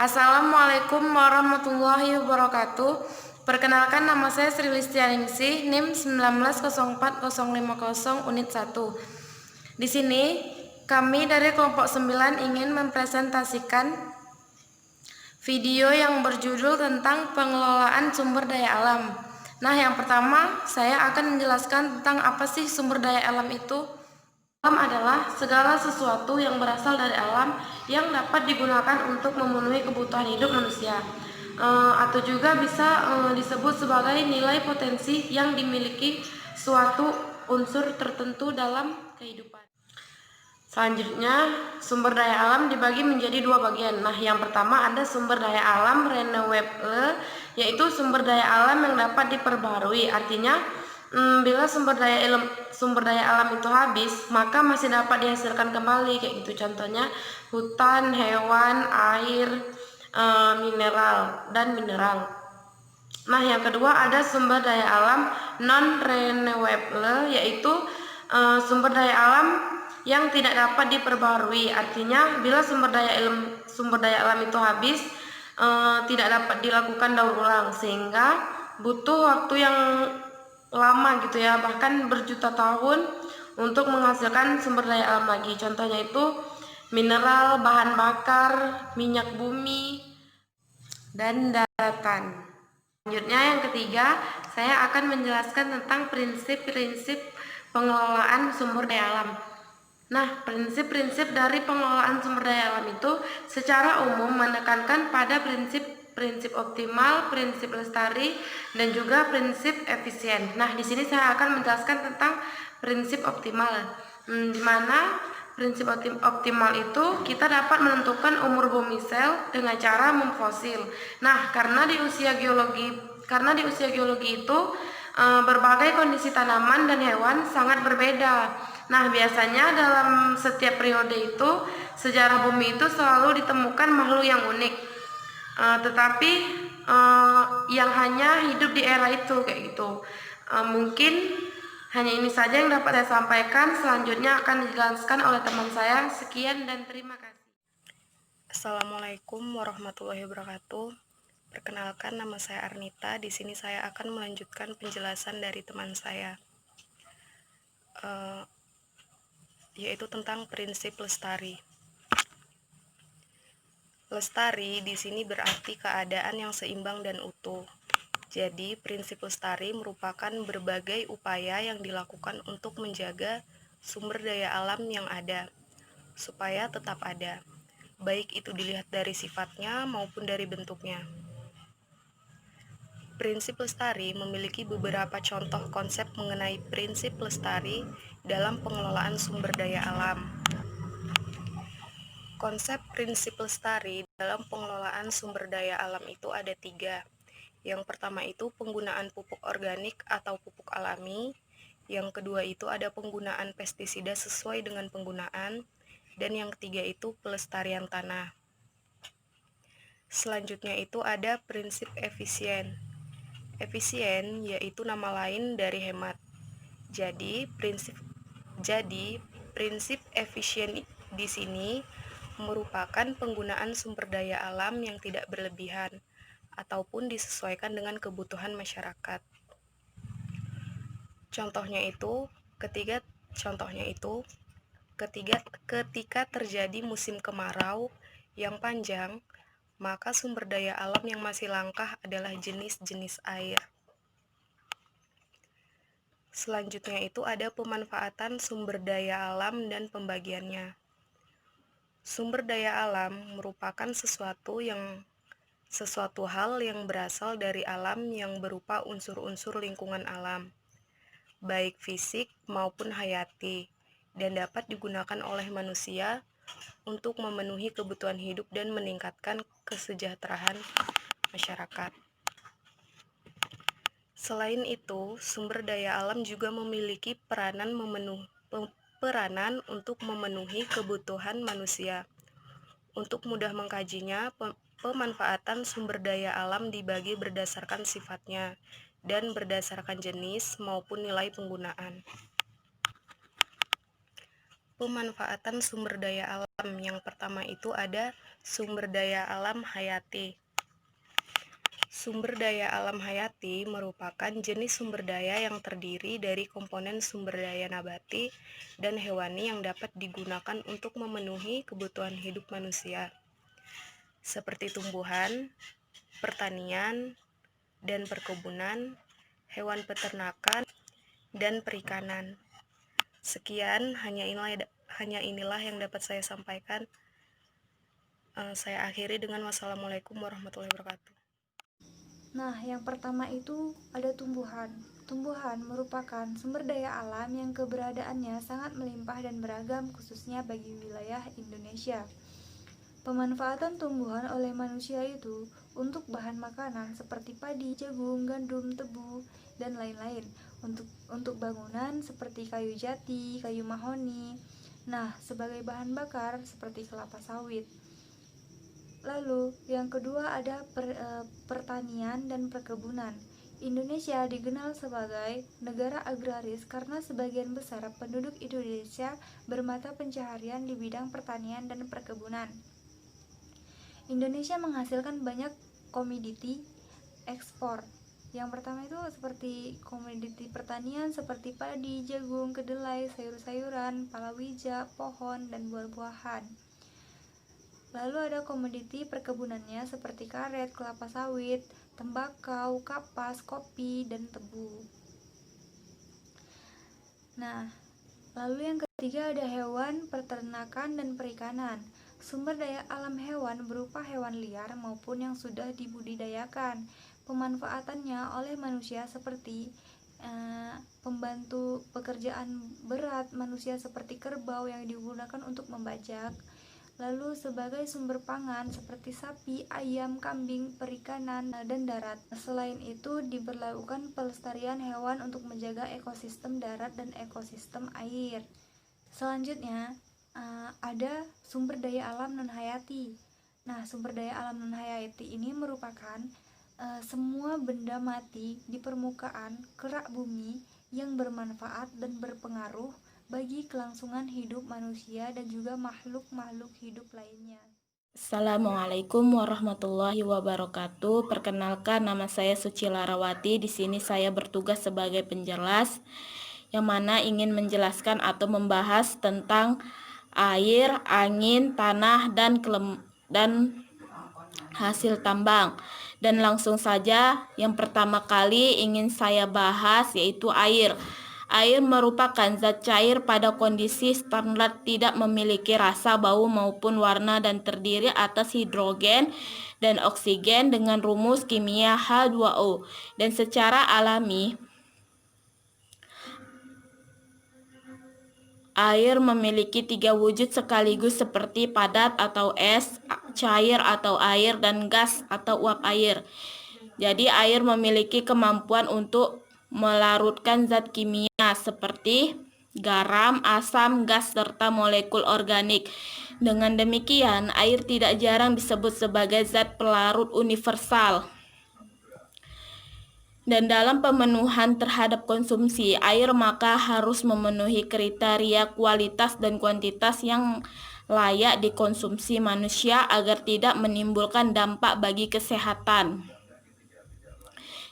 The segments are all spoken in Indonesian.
Assalamualaikum warahmatullahi wabarakatuh. Perkenalkan, nama saya Sri Listianingsih, NIM 19040550 unit 1. Di sini kami dari kelompok 9 ingin mempresentasikan video yang berjudul tentang pengelolaan sumber daya alam. Nah, yang pertama saya akan menjelaskan tentang apa sih sumber daya alam itu. Alam adalah segala sesuatu yang berasal dari alam yang dapat digunakan untuk memenuhi kebutuhan hidup manusia, atau juga bisa disebut sebagai nilai potensi yang dimiliki suatu unsur tertentu dalam kehidupan. Selanjutnya, sumber daya alam dibagi menjadi dua bagian. Nah, yang pertama ada sumber daya alam renewable, yaitu sumber daya alam yang dapat diperbarui. Artinya, bila sumber daya alam itu habis, maka masih dapat dihasilkan kembali, kayak gitu. Contohnya hutan, hewan, air, mineral. Nah, yang kedua ada sumber daya alam non renewable, yaitu sumber daya alam yang tidak dapat diperbarui. Artinya, bila sumber daya alam itu habis, tidak dapat dilakukan daur ulang, sehingga butuh waktu yang lama gitu ya, bahkan berjuta tahun untuk menghasilkan sumber daya alam lagi. Contohnya itu mineral, bahan bakar, minyak bumi, dan daratan. Selanjutnya, yang ketiga, saya akan menjelaskan tentang prinsip-prinsip pengelolaan sumber daya alam. Nah, prinsip-prinsip dari pengelolaan sumber daya alam itu secara umum menekankan pada prinsip optimal, prinsip lestari, dan juga prinsip efisien. Nah, di sini saya akan menjelaskan tentang prinsip optimal, di mana prinsip optimal itu kita dapat menentukan umur bumi sel dengan cara memfosil. Nah, karena di usia geologi itu berbagai kondisi tanaman dan hewan sangat berbeda. Nah, biasanya dalam setiap periode itu sejarah bumi itu selalu ditemukan makhluk yang unik, tetapi yang hanya hidup di era itu, kayak gitu. Mungkin hanya ini saja yang dapat saya sampaikan. Selanjutnya akan dijelaskan oleh teman saya. Sekian dan terima kasih. Assalamualaikum warahmatullahi wabarakatuh. Perkenalkan, nama saya Arnita. Di sini saya akan melanjutkan penjelasan dari teman saya, yaitu tentang prinsip lestari. Lestari di sini berarti keadaan yang seimbang dan utuh. Jadi, prinsip lestari merupakan berbagai upaya yang dilakukan untuk menjaga sumber daya alam yang ada, supaya tetap ada, baik itu dilihat dari sifatnya maupun dari bentuknya. Prinsip lestari memiliki beberapa contoh konsep mengenai prinsip lestari dalam pengelolaan sumber daya alam. Konsep prinsip lestari dalam pengelolaan sumber daya alam itu ada 3. Yang pertama itu penggunaan pupuk organik atau pupuk alami. Yang kedua itu ada penggunaan pestisida sesuai dengan penggunaan. Dan yang ketiga itu pelestarian tanah. Selanjutnya itu ada prinsip efisien. Efisien yaitu nama lain dari hemat. Jadi prinsip efisien di sini merupakan penggunaan sumber daya alam yang tidak berlebihan ataupun disesuaikan dengan kebutuhan masyarakat. Ketika terjadi musim kemarau yang panjang, maka sumber daya alam yang masih langka adalah jenis-jenis air. Selanjutnya itu ada pemanfaatan sumber daya alam dan pembagiannya. Sumber daya alam merupakan sesuatu hal yang berasal dari alam yang berupa unsur-unsur lingkungan alam, baik fisik maupun hayati, dan dapat digunakan oleh manusia untuk memenuhi kebutuhan hidup dan meningkatkan kesejahteraan masyarakat. Selain itu, sumber daya alam juga memiliki peranan untuk memenuhi kebutuhan manusia. Untuk mudah mengkajinya, pemanfaatan sumber daya alam dibagi berdasarkan sifatnya dan berdasarkan jenis maupun nilai penggunaan. pemanfaatan sumber daya alam. Yang pertama itu ada sumber daya alam hayati. Sumber daya alam hayati merupakan jenis sumber daya yang terdiri dari komponen sumber daya nabati dan hewani yang dapat digunakan untuk memenuhi kebutuhan hidup manusia, seperti tumbuhan, pertanian, dan perkebunan, hewan peternakan, dan perikanan. Sekian, hanya inilah yang dapat saya sampaikan. Saya akhiri dengan wassalamualaikum warahmatullahi wabarakatuh. Nah, yang pertama itu ada tumbuhan. Tumbuhan merupakan sumber daya alam yang keberadaannya sangat melimpah dan beragam, khususnya bagi wilayah Indonesia. Pemanfaatan tumbuhan oleh manusia itu untuk bahan makanan seperti padi, jagung, gandum, tebu, dan lain-lain. Untuk bangunan seperti kayu jati, kayu mahoni. Nah, sebagai bahan bakar seperti kelapa sawit. Lalu, yang kedua ada pertanian dan perkebunan. Indonesia dikenal sebagai negara agraris karena sebagian besar penduduk Indonesia bermata pencaharian di bidang pertanian dan perkebunan. Indonesia menghasilkan banyak komoditi ekspor. Yang pertama itu seperti komoditi pertanian seperti padi, jagung, kedelai, sayur-sayuran, palawija, pohon, dan buah-buahan. Lalu ada komoditi perkebunannya seperti karet, kelapa sawit, tembakau, kapas, kopi, dan tebu. Nah, lalu yang ketiga ada hewan, peternakan, dan perikanan. Sumber daya alam hewan berupa hewan liar maupun yang sudah dibudidayakan. Pemanfaatannya oleh manusia seperti pembantu pekerjaan berat manusia seperti kerbau yang digunakan untuk membajak. Lalu sebagai sumber pangan seperti sapi, ayam, kambing, perikanan, dan darat. Selain itu diberlakukan pelestarian hewan untuk menjaga ekosistem darat dan ekosistem air. Selanjutnya ada sumber daya alam non-hayati. Nah, sumber daya alam non-hayati ini merupakan semua benda mati di permukaan kerak bumi yang bermanfaat dan berpengaruh bagi kelangsungan hidup manusia dan juga makhluk-makhluk hidup lainnya. Assalamualaikum warahmatullahi wabarakatuh. Perkenalkan, nama saya Suci Larawati. Di sini saya bertugas sebagai penjelas yang mana ingin menjelaskan atau membahas tentang air, angin, tanah, dan hasil tambang. Dan langsung saja, yang pertama kali ingin saya bahas yaitu air. Air merupakan zat cair pada kondisi standar, tidak memiliki rasa, bau, maupun warna, dan terdiri atas hidrogen dan oksigen dengan rumus kimia H2O. Dan secara alami, air memiliki 3 wujud sekaligus seperti padat atau es, cair atau air, dan gas atau uap air. Jadi air memiliki kemampuan untuk melarutkan zat kimia seperti garam, asam, gas, serta molekul organik. Dengan demikian, air tidak jarang disebut sebagai zat pelarut universal. Dan dalam pemenuhan terhadap konsumsi air, maka harus memenuhi kriteria kualitas dan kuantitas yang layak dikonsumsi manusia agar tidak menimbulkan dampak bagi kesehatan.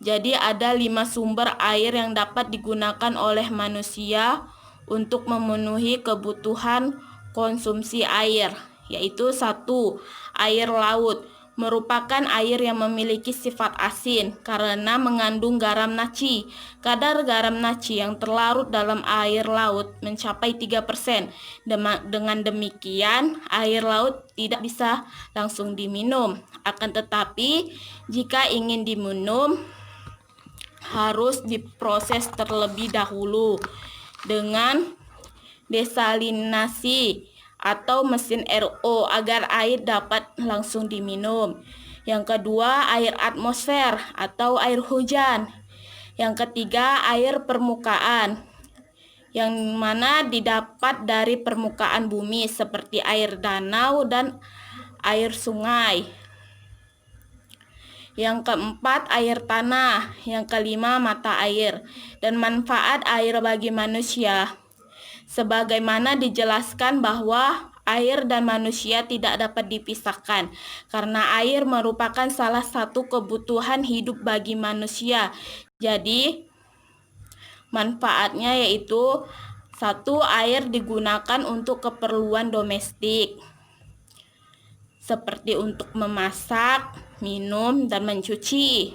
Jadi ada 5 sumber air yang dapat digunakan oleh manusia untuk memenuhi kebutuhan konsumsi air, yaitu 1. Air laut merupakan air yang memiliki sifat asin karena mengandung garam naci. Kadar garam naci yang terlarut dalam air laut mencapai 3%. Dengan demikian, air laut tidak bisa langsung diminum. Akan tetapi, jika ingin diminum, harus diproses terlebih dahulu dengan desalinasi atau mesin RO agar air dapat langsung diminum. Yang kedua, air atmosfer atau air hujan. Yang ketiga, air permukaan, yang mana didapat dari permukaan bumi seperti air danau dan air sungai. Yang keempat, air tanah. Yang kelima, mata air. Dan manfaat air bagi manusia. sebagaimana dijelaskan bahwa air dan manusia tidak dapat dipisahkan, karena air merupakan salah satu kebutuhan hidup bagi manusia. Jadi, manfaatnya yaitu satu, air digunakan untuk keperluan domestik, seperti untuk memasak, minum, dan mencuci.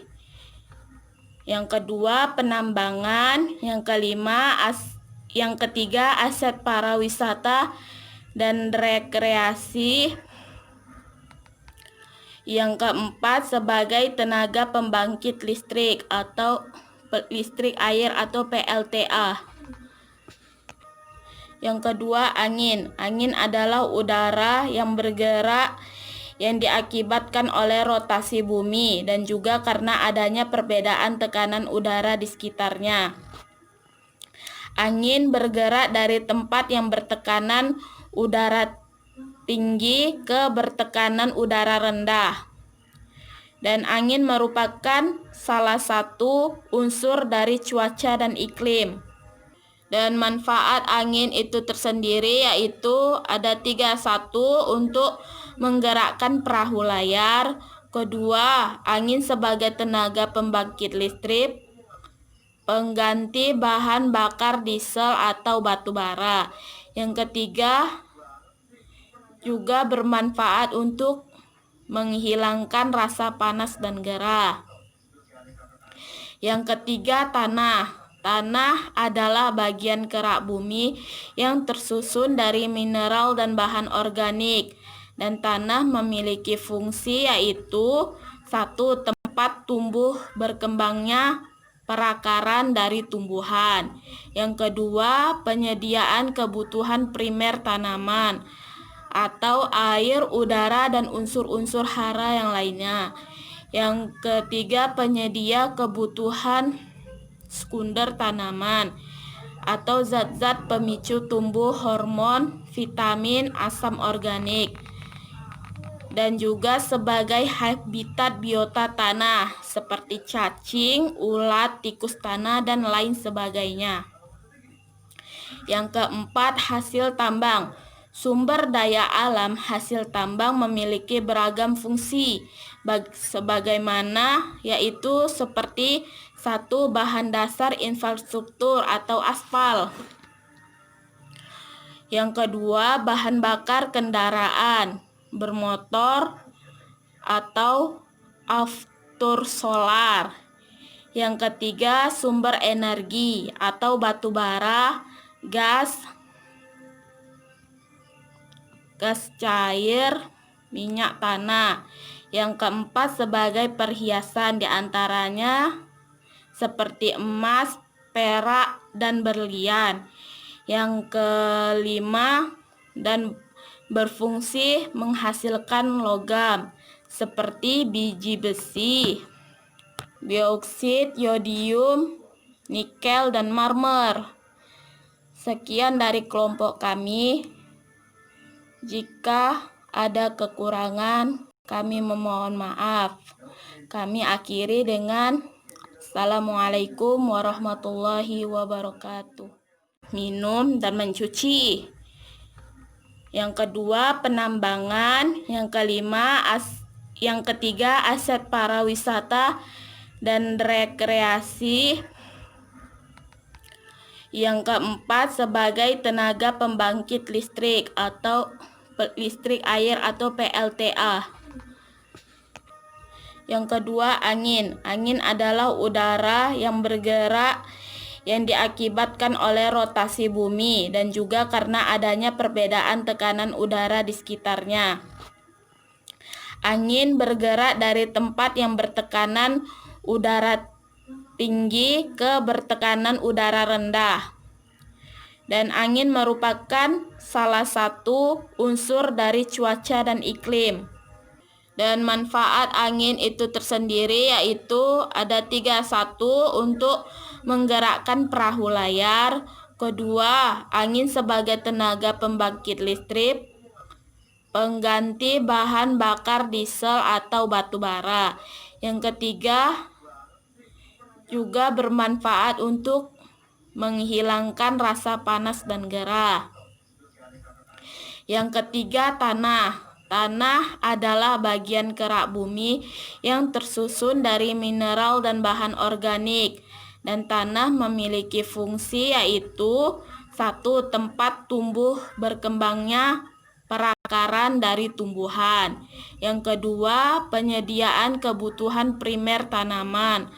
Yang kedua, penambangan. Yang ketiga, aset para wisata dan rekreasi. Yang keempat, sebagai tenaga pembangkit listrik atau listrik air atau PLTA. Yang kedua, angin. Angin adalah udara yang bergerak yang diakibatkan oleh rotasi bumi dan juga karena adanya perbedaan tekanan udara di sekitarnya. Angin bergerak dari tempat yang bertekanan udara tinggi ke bertekanan udara rendah. Dan angin merupakan salah satu unsur dari cuaca dan iklim. Dan manfaat angin itu tersendiri yaitu ada 3. 1. Untuk menggerakkan perahu layar. Kedua, angin sebagai tenaga pembangkit listrik, pengganti bahan bakar diesel atau batu bara. Yang ketiga, juga bermanfaat untuk menghilangkan rasa panas dan gerah. Yang ketiga, tanah. Tanah adalah bagian kerak bumi yang tersusun dari mineral dan bahan organik. Dan tanah memiliki fungsi yaitu 1. Tempat tumbuh berkembangnya perakaran dari tumbuhan. Yang kedua, penyediaan kebutuhan primer tanaman atau air, udara, dan unsur-unsur hara yang lainnya. Yang ketiga, penyedia kebutuhan sekunder tanaman atau zat-zat pemicu tumbuh, hormon, vitamin, asam organik, dan juga sebagai habitat biota tanah seperti cacing, ulat, tikus tanah, dan lain sebagainya. Yang keempat, hasil tambang. Sumber daya alam hasil tambang memiliki beragam fungsi sebagaimana yaitu seperti 1. Bahan dasar infrastruktur atau aspal. Yang kedua, bahan bakar kendaraan bermotor atau aftur solar. Yang ketiga, sumber energi atau batu bara, gas cair, minyak tanah. Yang keempat, sebagai perhiasan diantaranya seperti emas, perak, dan berlian. Yang kelima, dan berfungsi menghasilkan logam seperti biji besi, bauxit, yodium, nikel, dan marmer. Sekian dari kelompok kami. Jika ada kekurangan, kami memohon maaf. Kami akhiri dengan Assalamualaikum warahmatullahi wabarakatuh. Minum dan mencuci. Yang kedua, penambangan. Yang ketiga, aset para wisata dan rekreasi. Yang keempat, sebagai tenaga pembangkit listrik atau listrik air atau PLTA. Yang kedua, angin. Angin adalah udara yang bergerak yang diakibatkan oleh rotasi bumi dan juga karena adanya perbedaan tekanan udara di sekitarnya. Angin bergerak dari tempat yang bertekanan udara tinggi ke bertekanan udara rendah. Dan angin merupakan salah satu unsur dari cuaca dan iklim. Dan manfaat angin itu tersendiri yaitu ada 3. 1. Untuk menggerakkan perahu layar. Kedua, angin sebagai tenaga pembangkit listrik, pengganti bahan bakar diesel atau batu bara. Yang ketiga, juga bermanfaat untuk menghilangkan rasa panas dan gerah. Yang ketiga, tanah. Tanah adalah bagian kerak bumi yang tersusun dari mineral dan bahan organik. Dan tanah memiliki fungsi yaitu: 1. Tempat tumbuh berkembangnya perakaran dari tumbuhan. Yang kedua, penyediaan kebutuhan primer tanaman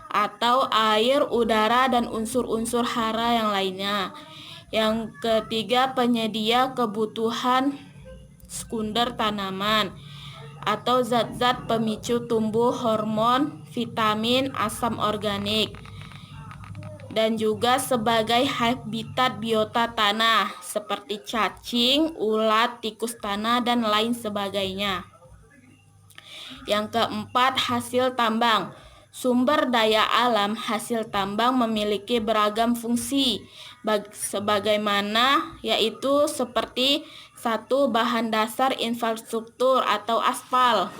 atau air, udara, dan unsur-unsur hara yang lainnya. Yang ketiga, penyedia kebutuhan sekunder tanaman atau zat-zat pemicu tumbuh, hormon, vitamin, asam organik, dan juga sebagai habitat biota tanah seperti cacing, ulat, tikus tanah, dan lain sebagainya. Yang keempat, hasil tambang. Sumber daya alam hasil tambang memiliki beragam fungsi sebagaimana yaitu seperti: 1. Bahan dasar infrastruktur atau aspal.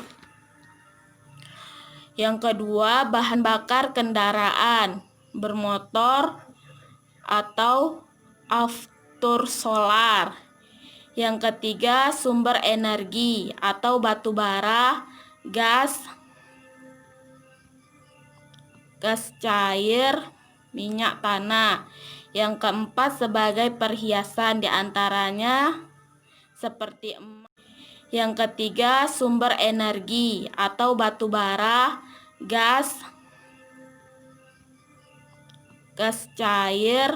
Yang kedua, bahan bakar kendaraan bermotor atau aftur solar. Yang ketiga, sumber energi atau batu bara, gas cair, minyak tanah. Yang keempat, sebagai perhiasan, diantaranya seperti emas. Yang ketiga, sumber energi atau batu bara, gas cair,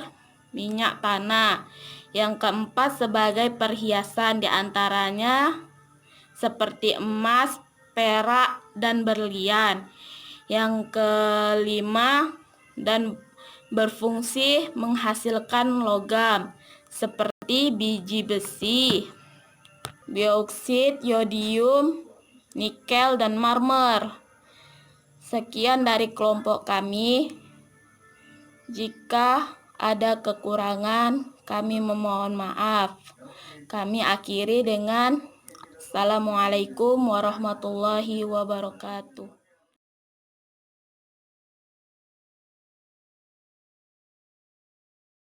minyak tanah. Yang keempat, sebagai perhiasan, diantaranya seperti emas, perak, dan berlian. Yang kelima, dan berfungsi menghasilkan logam seperti biji besi, boksit, yodium, nikel, dan marmer. Sekian dari kelompok kami. Jika ada kekurangan, kami memohon maaf. Kami akhiri dengan Assalamualaikum warahmatullahi wabarakatuh.